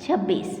26।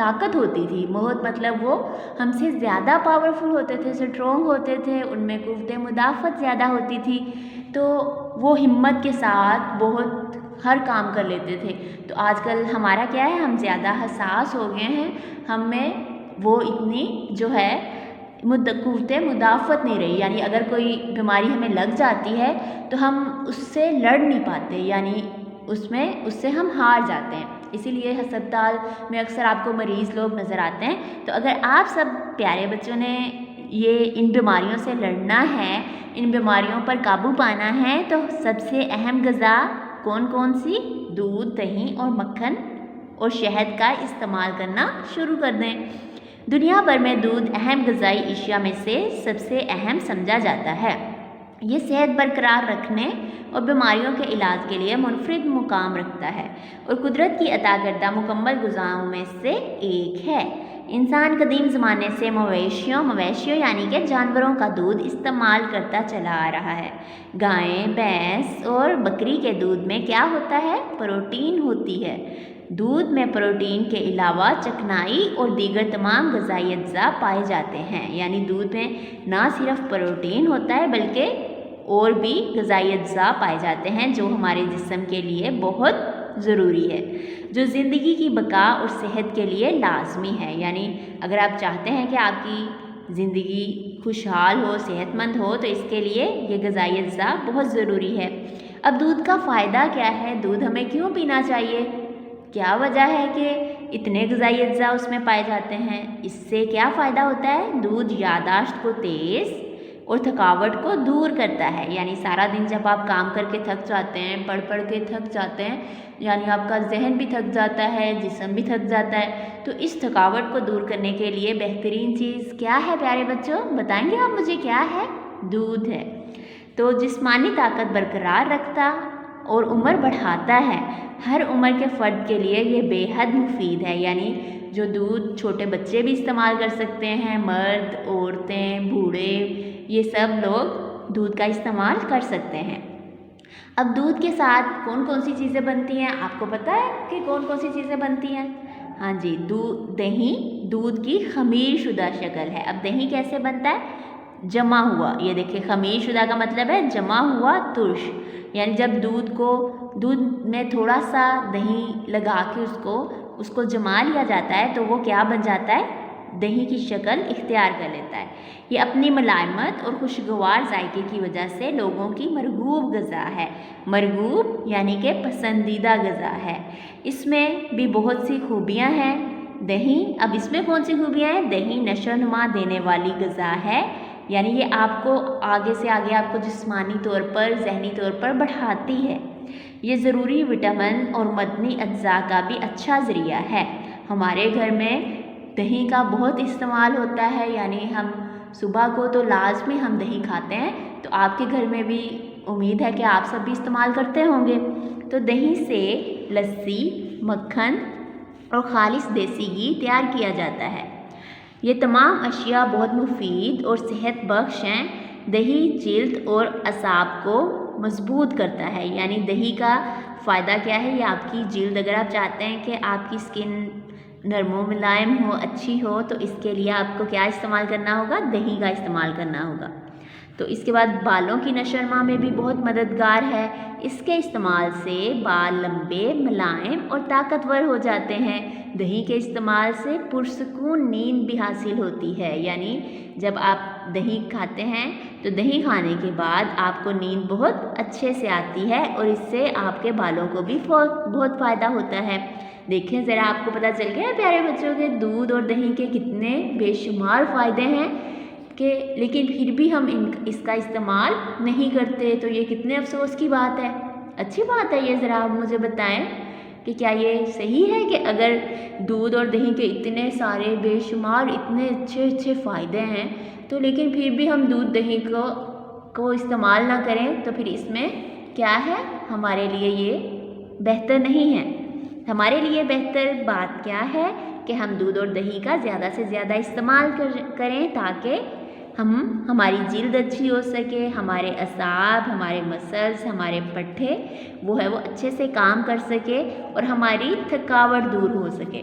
طاقت ہوتی تھی، بہت مطلب وہ ہم سے زیادہ پاورفل ہوتے تھے، اسٹرونگ ہوتے تھے، ان میں قوت مدافعت زیادہ ہوتی تھی، تو وہ ہمت کے ساتھ بہت ہر کام کر لیتے تھے۔ تو آج کل ہمارا کیا ہے، ہم زیادہ حساس ہو گئے ہیں، ہم میں وہ اتنی جو ہے قوت مدافعت نہیں رہی، یعنی اگر کوئی بیماری ہمیں لگ جاتی ہے تو ہم اس سے لڑ نہیں پاتے، یعنی اس سے ہم ہار جاتے ہیں۔ اسی لیے ہسپتال میں اکثر آپ کو مریض لوگ نظر آتے ہیں۔ تو اگر آپ سب پیارے بچوں نے ان بیماریوں سے لڑنا ہے، ان بیماریوں پر قابو پانا ہے، تو سب سے اہم غذا کون سی؟ دودھ، دہی اور مکھن اور شہد کا استعمال کرنا شروع کر دیں۔ دنیا بھر میں دودھ اہم غذائی اشیاء میں سے سب سے اہم سمجھا جاتا ہے۔ یہ صحت برقرار رکھنے اور بیماریوں کے علاج کے لیے منفرد مقام رکھتا ہے اور قدرت کی عطا کردہ مکمل غذاؤں میں سے ایک ہے۔ انسان قدیم زمانے سے مویشیوں یعنی کہ جانوروں کا دودھ استعمال کرتا چلا آ رہا ہے۔ گائے، بھینس اور بکری کے دودھ میں کیا ہوتا ہے؟ پروٹین ہوتی ہے۔ دودھ میں پروٹین کے علاوہ چکنائی اور دیگر تمام غذائی اجزاء پائے جاتے ہیں، یعنی دودھ میں نہ صرف پروٹین ہوتا ہے بلکہ اور بھی غذائی اجزاء پائے جاتے ہیں جو ہمارے جسم کے لیے بہت ضروری ہے، جو زندگی کی بقا اور صحت کے لیے لازمی ہے۔ یعنی اگر آپ چاہتے ہیں کہ آپ کی زندگی خوشحال ہو، صحت مند ہو، تو اس کے لیے یہ غذائی اجزاء بہت ضروری ہے۔ اب دودھ کا فائدہ کیا ہے؟ دودھ ہمیں کیوں پینا چاہیے؟ کیا وجہ ہے کہ اتنے غذائی اجزاء اس میں پائے جاتے ہیں؟ اس سے کیا فائدہ ہوتا ہے؟ دودھ یادداشت کو تیز اور تھکاوٹ کو دور کرتا ہے، یعنی سارا دن جب آپ کام کر کے تھک جاتے ہیں، پڑھ کے تھک جاتے ہیں، یعنی آپ کا ذہن بھی تھک جاتا ہے، جسم بھی تھک جاتا ہے، تو اس تھکاوٹ کو دور کرنے کے لیے بہترین چیز کیا ہے پیارے بچوں؟ بتائیں گے آپ مجھے کیا ہے؟ دودھ ہے۔ تو جسمانی طاقت برقرار رکھتا اور عمر بڑھاتا ہے۔ ہر عمر کے فرد کے لیے یہ بے حد مفید ہے، یعنی جو دودھ چھوٹے بچے بھی استعمال کر سکتے ہیں، مرد، عورتیں، بوڑھے، یہ سب لوگ دودھ کا استعمال کر سکتے ہیں۔ اب دودھ کے ساتھ کون سی چیزیں بنتی ہیں؟ آپ کو پتہ ہے کہ کون سی چیزیں بنتی ہیں؟ ہاں جی، دہی دودھ کی خمیر شدہ شکل ہے۔ اب دہی کیسے بنتا ہے؟ جمع ہوا، یہ دیکھیں خمیر شدہ کا مطلب ہے جمع ہوا ترش، یعنی جب دودھ میں تھوڑا سا دہی لگا کے اس کو جما لیا جاتا ہے تو وہ کیا بن جاتا ہے؟ دہی کی شکل اختیار کر لیتا ہے۔ یہ اپنی ملائمت اور خوشگوار ذائقے کی وجہ سے لوگوں کی مرغوب غذا ہے۔ مرغوب یعنی کہ پسندیدہ غذا ہے۔ اس میں بھی بہت سی خوبیاں ہیں۔ دہی، اب اس میں کون سی خوبیاں ہیں؟ دہی نشو و نما دینے والی غذا ہے، یعنی یہ آپ کو آگے سے آگے آپ کو جسمانی طور پر، ذہنی طور پر بڑھاتی ہے۔ یہ ضروری وٹامن اور معدنی اجزاء کا بھی اچھا ذریعہ ہے۔ ہمارے گھر میں دہی کا بہت استعمال ہوتا ہے، یعنی ہم صبح کو تو لازمی ہم دہی کھاتے ہیں، تو آپ کے گھر میں بھی امید ہے کہ آپ سب بھی استعمال کرتے ہوں گے۔ تو دہی سے لسی، مکھن اور خالص دیسی گھی تیار کیا جاتا ہے۔ یہ تمام اشیاء بہت مفید اور صحت بخش ہیں۔ دہی جلد اور اعصاب کو مضبوط کرتا ہے، یعنی دہی کا فائدہ کیا ہے؟ یہ آپ کی جلد، اگر آپ چاہتے ہیں کہ آپ کی اسکن نرم و ملائم ہو، اچھی ہو، تو اس کے لیے آپ کو کیا استعمال کرنا ہوگا؟ دہی کا استعمال کرنا ہوگا۔ تو اس کے بعد بالوں کی نشو و نما میں بھی بہت مددگار ہے۔ اس کے استعمال سے بال لمبے، ملائم اور طاقتور ہو جاتے ہیں۔ دہی کے استعمال سے پرسکون نیند بھی حاصل ہوتی ہے، یعنی جب آپ دہی کھاتے ہیں تو دہی کھانے کے بعد آپ کو نیند بہت اچھے سے آتی ہے اور اس سے آپ کے بالوں کو بھی بہت فائدہ ہوتا ہے۔ دیکھیں ذرا، آپ کو پتہ چل گیا پیارے بچوں کے دودھ اور دہی کے کتنے بے شمار فائدے ہیں، لیکن پھر بھی ہم اس کا استعمال نہیں کرتے، تو یہ کتنے افسوس کی بات ہے۔ اچھی بات ہے یہ، ذرا آپ مجھے بتائیں کہ کیا یہ صحیح ہے کہ اگر دودھ اور دہی کے اتنے سارے بے شمار اتنے اچھے فائدے ہیں، تو لیکن پھر بھی ہم دودھ دہی کو استعمال نہ کریں، تو پھر اس میں کیا ہے؟ ہمارے لیے یہ بہتر نہیں ہے۔ ہمارے لیے بہتر بات کیا ہے کہ ہم دودھ اور دہی کا زیادہ سے زیادہ استعمال کریں تاکہ ہماری جلد اچھی ہو سکے، ہمارے اعصاب، ہمارے مسلز، ہمارے پٹھے وہ اچھے سے کام کر سکے اور ہماری تھکاوٹ دور ہو سکے۔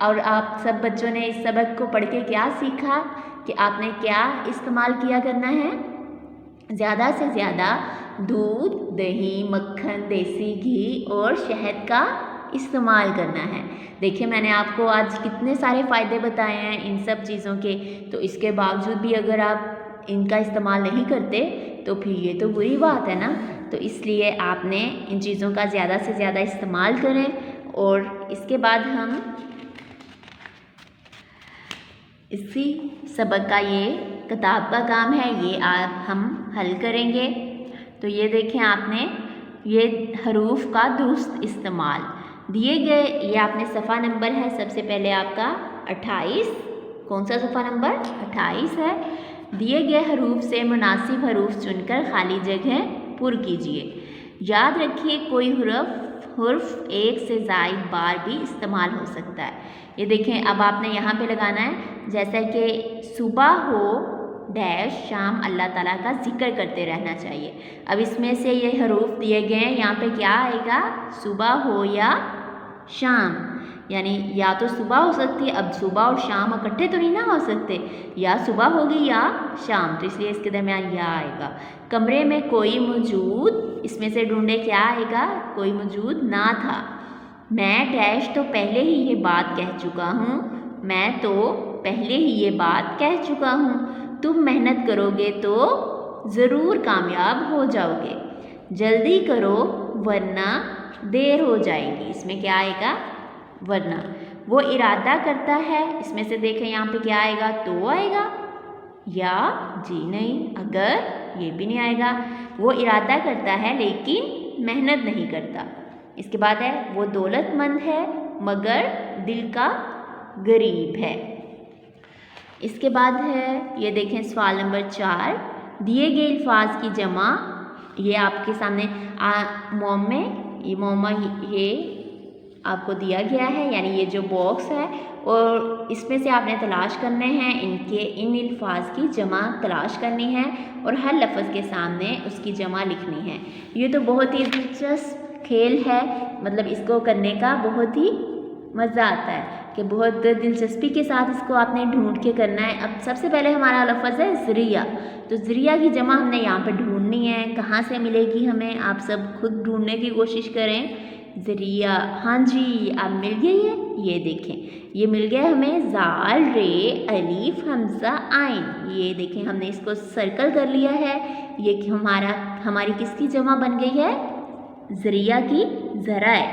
اور آپ سب بچوں نے اس سبق کو پڑھ کے کیا سیکھا کہ آپ نے کیا استعمال کیا کرنا ہے؟ زیادہ سے زیادہ دودھ، دہی، مکھن، دیسی گھی اور شہد کا استعمال کرنا ہے۔ دیکھیں میں نے آپ کو آج کتنے سارے فائدے بتائے ہیں ان سب چیزوں کے، تو اس کے باوجود بھی اگر آپ ان کا استعمال نہیں کرتے تو پھر یہ تو بری بات ہے نا۔ تو اس لیے آپ نے ان چیزوں کا زیادہ سے زیادہ استعمال کریں، اور اس کے بعد ہم اسی سبق کا یہ کتاب کا کام ہے، یہ ہم حل کریں گے۔ تو یہ دیکھیں آپ نے یہ حروف کا درست استعمال دیے گئے، یہ آپ نے صفحہ نمبر ہے سب سے پہلے آپ کا 28، کون سا صفحہ نمبر 28 ہے۔ دیے گئے حروف سے مناسب حروف چن کر خالی جگہ پر کیجیے۔ یاد رکھیے کوئی حرف ایک سے زائد بار بھی استعمال ہو سکتا ہے۔ یہ دیکھیں اب آپ نے یہاں پہ لگانا ہے، جیسا کہ صبح ہو ڈیش شام اللہ تعالیٰ کا ذکر کرتے رہنا چاہیے۔ اب اس میں سے یہ حروف دیے گئے ہیں، یہاں پہ کیا آئے گا؟ صبح ہو یا شام، یعنی یا تو صبح ہو سکتی ہے، اب صبح اور شام اکٹھے تو نہیں نہ ہو سکتے، یا صبح ہوگی یا شام، تو اس لیے اس کے درمیان یا آئے گا۔ کمرے میں کوئی موجود، اس میں سے ڈھونڈے کیا آئے گا؟ کوئی موجود نہ تھا۔ میں ڈیش تو پہلے ہی یہ بات کہہ چکا ہوں، میں تو پہلے ہی یہ بات کہہ چکا ہوں۔ تم محنت کرو گے تو ضرور کامیاب ہو جاؤ گے، جلدی کرو ورنہ دیر ہو جائے گی۔ اس میں کیا آئے گا؟ ورنہ۔ وہ ارادہ کرتا ہے، اس میں سے دیکھیں یہاں پہ کیا آئے گا؟ تو آئے گا، یا جی نہیں، اگر یہ بھی نہیں آئے گا۔ وہ ارادہ کرتا ہے لیکن محنت نہیں کرتا۔ اس کے بعد ہے وہ دولت مند ہے مگر دل کا غریب ہے۔ اس کے بعد ہے یہ دیکھیں سوال نمبر 4، دیے گئے الفاظ کی جمع، یہ آپ کے سامنے موما یہ آپ کو دیا گیا ہے، یعنی یہ جو باکس ہے، اور اس میں سے آپ نے تلاش کرنے ہیں ان الفاظ کی جمع تلاش کرنی ہے، اور ہر لفظ کے سامنے اس کی جمع لکھنی ہے۔ یہ تو بہت ہی دلچسپ کھیل ہے، مطلب اس کو کرنے کا بہت ہی مزہ آتا ہے کہ بہت دلچسپی کے ساتھ اس کو آپ نے ڈھونڈ کے کرنا ہے۔ اب سب سے پہلے ہمارا لفظ ہے ذریعہ، تو ذریعہ کی جمع ہم نے یہاں پہ ڈھونڈنی ہے، کہاں سے ملے گی ہمیں؟ آپ سب خود ڈھونڈنے کی کوشش کریں۔ ذریعہ، ہاں جی اب مل گئی ہے، یہ دیکھیں یہ مل گیا ہمیں، زال رے الف حمزہ عین، یہ دیکھیں ہم نے اس کو سرکل کر لیا ہے۔ یہ ہماری کس کی جمع بن گئی ہے؟ ذریعہ کی، ذرائع،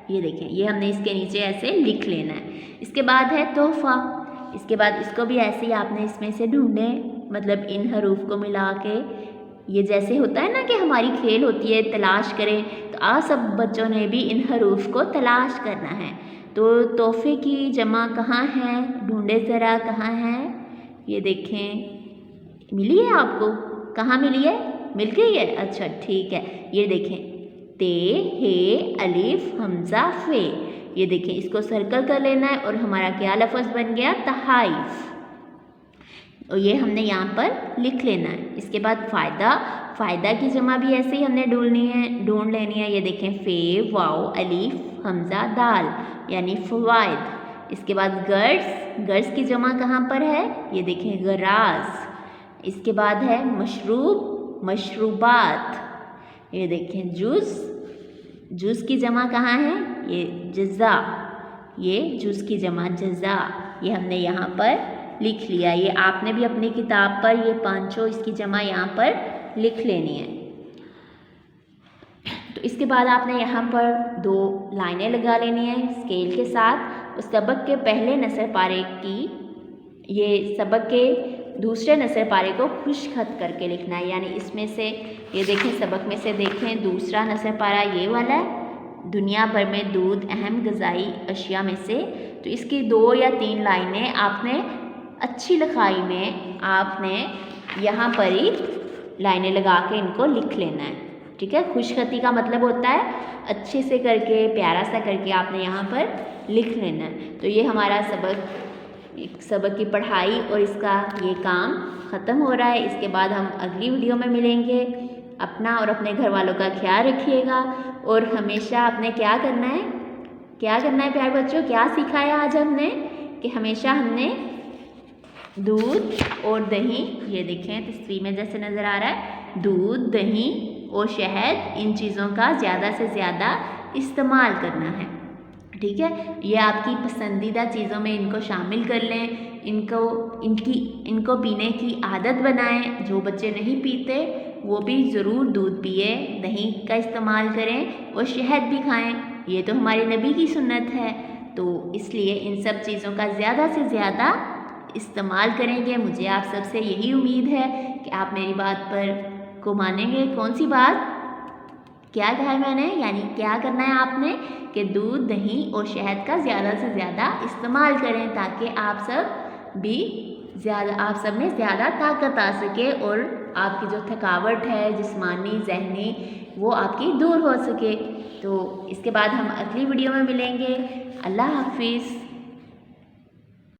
یہ دیکھیں یہ ہم نے اس کے نیچے ایسے لکھ لینا ہے۔ اس کے بعد ہے تحفہ، اس کے بعد اس کو بھی ایسے ہی آپ نے اس میں سے ڈھونڈیں، مطلب ان حروف کو ملا کے، یہ جیسے ہوتا ہے نا کہ ہماری کھیل ہوتی ہے تلاش کریں، تو آپ سب بچوں نے بھی ان حروف کو تلاش کرنا ہے۔ تو تحفے کی جمع کہاں ہے؟ ڈھونڈے ذرا کہاں ہے؟ یہ دیکھیں ملی ہے آپ کو؟ کہاں ملی ہے؟ مل گئی ہے؟ اچھا ٹھیک ہے، یہ دیکھیں تے ہے الف حمزہ فے، یہ دیکھیں اس کو سرکل کر لینا ہے، اور ہمارا کیا لفظ بن گیا؟ تحائف، اور یہ ہم نے یہاں پر لکھ لینا ہے۔ اس کے بعد فائدہ کی جمع بھی ایسے ہی ہم نے ڈھونڈ لینی ہے۔ یہ دیکھیں فے واو الف حمزہ دال، یعنی فوائد۔ اس کے بعد گرز کی جمع کہاں پر ہے؟ یہ دیکھیں غراض۔ اس کے بعد ہے مشروبات، یہ دیکھیں جز کی جمع کہاں ہے؟ یہ جزا، یہ جز کی جمع جزا، یہ ہم نے یہاں پر لکھ لیا۔ یہ آپ نے بھی اپنی کتاب پر یہ پانچوں اس کی جمع یہاں پر لکھ لینی ہے۔ تو اس کے بعد آپ نے یہاں پر 2 لائنیں لگا لینی ہیں اسکیل کے ساتھ، اس سبق کے پہلے نثر پارے کی، یہ سبق کے دوسرے نثر پارے کو خشک خط کر کے لکھنا ہے، یعنی اس میں سے یہ دیکھیں سبق میں سے دیکھیں دوسرا نثر پارہ یہ والا ہے، دنیا بھر میں دودھ اہم غذائی اشیاء میں سے، تو اس کی 2 یا 3 لائنیں آپ نے اچھی لکھائی میں آپ نے یہاں پر ہی لائنیں لگا کے ان کو لکھ لینا ہے، ٹھیک ہے۔ خوش خطی کا مطلب ہوتا ہے اچھے سے کر کے، پیارا سا کر کے آپ نے یہاں پر لکھ لینا ہے۔ تو یہ ہمارا سبق کی پڑھائی اور اس کا یہ کام ختم ہو رہا ہے۔ اس کے بعد ہم اگلی ویڈیو میں ملیں گے۔ اپنا اور اپنے گھر والوں کا خیال رکھیے گا، اور ہمیشہ آپ نے کیا کرنا ہے کیا کرنا ہے پیارے بچوں، کیا سکھایا آج ہم نے کہ ہمیشہ ہم نے دودھ اور دہی، یہ دیکھیں تصویر میں جیسے نظر آ رہا ہے، دودھ، دہی اور شہد، ان چیزوں کا زیادہ سے زیادہ استعمال کرنا ہے، ٹھیک ہے۔ یہ آپ کی پسندیدہ چیزوں میں ان کو شامل کر لیں، ان کو پینے کی عادت بنائیں۔ جو بچے نہیں پیتے وہ بھی ضرور دودھ پیے، دہی کا استعمال کریں اور شہد بھی کھائیں، یہ تو ہمارے نبی کی سنت ہے۔ تو اس لیے ان سب چیزوں کا زیادہ سے زیادہ استعمال کریں گے۔ مجھے آپ سب سے یہی امید ہے کہ آپ میری بات پر کو مانیں گے۔ کون سی بات؟ کیا کہا ہے میں نے؟ یعنی کیا کرنا ہے آپ نے کہ دودھ، دہی اور شہد کا زیادہ سے زیادہ استعمال کریں تاکہ آپ سب میں زیادہ طاقت آ سکے اور آپ کی جو تھکاوٹ ہے جسمانی، ذہنی، وہ آپ کی دور ہو سکے۔ تو اس کے بعد ہم اگلی ویڈیو میں ملیں گے۔ اللہ حافظ۔